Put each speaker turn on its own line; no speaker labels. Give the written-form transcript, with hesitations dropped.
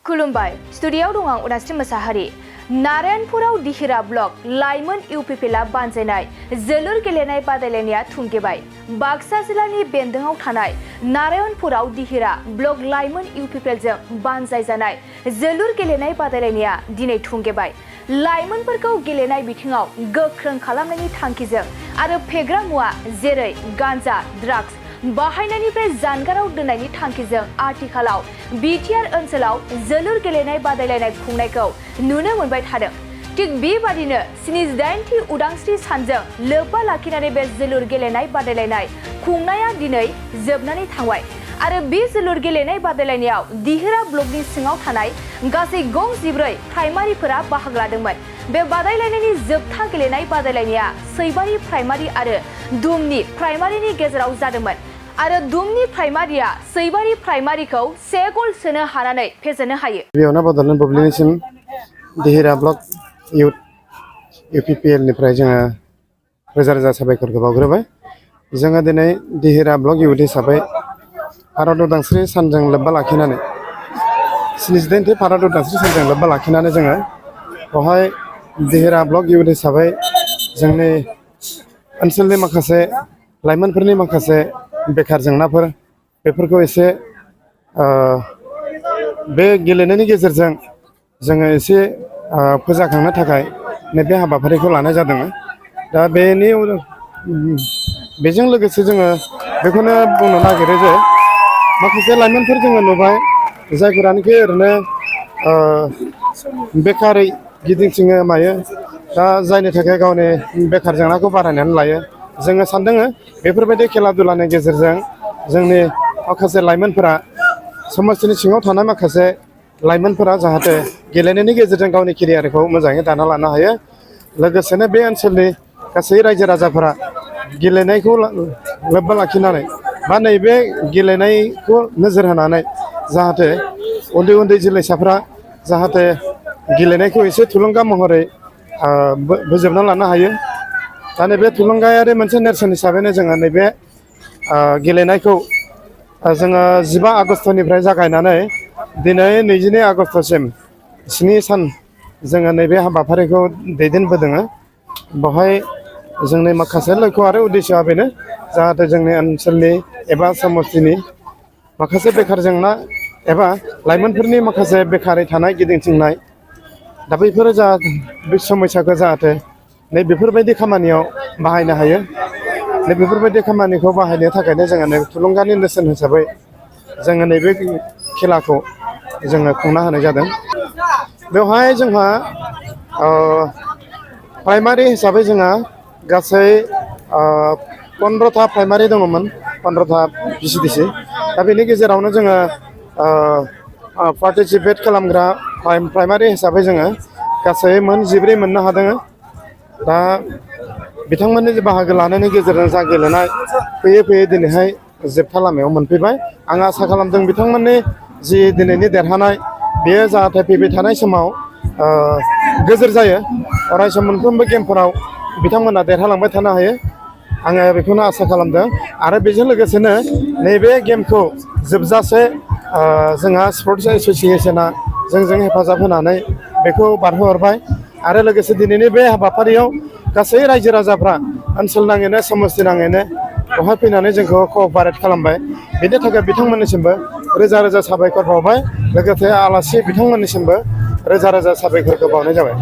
खुलुमबाय स्टुडियाव दं आं उदास्रि मोसाहारि। नारायणपुराव दिहिरा ब्लक लाइमोन इउपिपिएलआ बानजायनाय जोलुर गेलेनाय बादायलायनाया थुंगेबाय। बाक्सा जिल्लानि बेन्दोंआव थानाय नारायणपुराव दिहिरा ब्लक लाइमोन इउपिपिएलजों बानजायजानाय जोलुर गेलेनाय बादायलायनाया दिनै थुंगेबाय। लाइमोनफोरखौ गेलेनाय बिथिङाव गोख्रों खालामनायनि थांखिजों आरो फेग्रा मुवा जेरै गान्जा, ड्राग्स बाहायनायनिफ्राय जानगाराव दोननायनि थांखिजों आथिखालाव बिटिआर ओनसोलाव जोलुर गेलेनाय बादायलायनाय खुंनायखौ नुनो मोनबाय थादों। थिग बेबादिनो 78थि उदांस्रि सानजों लोब्बा लाखिनानै बे जोलुर गेलेनाय बादायलायनाय खुंनाया दिनै जोबनानै थांबाय आरो बे जोलुर गेलेनाय बादायलायनायाव दिहिरा ब्लकनि सिङाव थानाय गासै गं 14 प्राइमारिफोरा बाहागो लादोंमोन। बे बादायलायनायनि जोबथा गेलेनाय बादायलायनाया सैबारि प्राइमारि आरो दुमनि प्राइमारिनि गेजेराव जादोंमोन आरो दुमनि प्राइमारिया सैबारि प्राइमारिखौ 1 गल सोनो हानानै फेजेननो हायो।
बेयावनो बड'लेण्ड बुब्लिनिसिम दिहिरा ब्लक इउपिपिएल निफ्राय जोङो रोजा रोजा साबायखरखौ बावग्रोबाय। जोङो दिनै दिहिरा ब्लक इउथ हिसाबै भारत उदांस्रि सानजों लोब्बा लाखिनानै 78थि भारत उदांस्रि सानजों लोब्बा लाखिनानै जोङो बेवहाय दिहिरा ब्लक इउथ हिसाबै जोंनि ओनसोलनि माखासे लाइमोनफोरनि माखासे बेखार जेंनाफोर बेफोरखौ एसे बे गेलेनायनि गेजेरजों जोङो एसे फोजाखांनो थाखाय नैबे हाबाफारिखौ लानाय जादों। दा बेजों लोगोसे जोङो बेखौनो बुंनो नागिरो जे माखासे लाइमोनफोर जोङो नुबाय जायफोरानोखि ओरैनो बेकारै गिदिंथिङो मायो, दा जायनि थाखाय गावनि बेकार जेंनाखौ बारायनानै लायो। जोङो सानदों बेफोरबायदि खेला दुलानि गेजेरजों जोंनि माखासे लाइमोनफोरा समाजनि सिङाव थानाय माखासे लाइमोनफोरा जाहाथे गेलेनायनि गेजेरजों गावनि केरियारखौ मोजाङै दाना लानो हायो। लोगोसेनो बे ओनसोलनि गासै रायजो राजाफोरा गेलेनायखौ लोब्बा लाखिनानै बा नैबे गेलेनायखौ नोजोर होनानै जाहाथे उन्दै उन्दै जोलैसाफ्रा जाहाथे गेलेनायखौ एसे थुलुंगा महरै बोजबना लानो हायो। दा नैबे थुलुंगायारि मोनसे नेरसोन हिसाबैनो जोङो नैबे गेलेनायखौ जोङो 15 आगस्तनिफ्राय जागायनानै दिनै 22 आगस्तसिम 7 सान जोङो नैबे हाबाफारिखौ दैदेनबोदों। बेवहाय जोंनि माखासे लक्ष्य आरो उद्देश्यआ बेनो जाहाथे जोंनि ओनसोलनि एबा समस्तिनि माखासे बेखार जेंना एबा लाइमोनफोरनि माखासे बेकारै थानाय गिदिंथिंनाय दा बैफोरो बे समस्याखौ जाहाथे नै बेफोरबायदि खामानियाव बाहायनो हायो। नै बेफोरबायदि खामानिखौ बाहायनो थाखायनो जोङो थुलुंगानि नेरसोन हिसाबै जोङो नैबे खेलाखौ जोङो खुंना होनाय जादों। बेवहाय जोंहा प्राइमारि हिसाबै जोंहा गासै 15था प्राइमारि दङमोन, 15था भिसिडिसि। दा बेनि गेजेरावनो जोङो पार्टिसिपेट खालामग्रा प्राइमारि हिसाबै जोङो गासै मोन 14 मोननो हादों। दा बिथांमोननि बाहागो लानायनि गेजेरजों जा गेलेनाय फैयै फैयै दिनैहाय जोबथा लामायाव मोनफैबाय। आं आसा खालामदों बिथांमोननि जि दिनैनि देरहानाय बेयो जाहाथे फैबाय थानाय समाव गोजोर जायो, अरायसम मोनफ्रोमबो गेमफोराव बिथांमोना देरहालांबाय थानो हायो। आङो बेखौनो आसा खालामदों आरो बेजों लोगोसेनो नैबे गेमखौ जोबजासे जोंहा स्पर्ट्स एस'सियेसना जोंजों हेफाजाब होनानै बेखौ बारहोहरबाय आरो लोगोसे दिनैनि बे हाबाफारियाव गासै रायजो राजाफ्रा ओनसोल नाङैनो समस्ति नाङैनो बेवहाय फैनानै जोंखौ क'अपारेट खालामबाय। बेनि थाखाय बिथांमोननिसिमबो रोजा रोजा साबायखर बावबाय। लोगोसे आलासि बिथांमोननिसिमबो रोजा रोजा साबायखरखौ बावनाय जाबाय।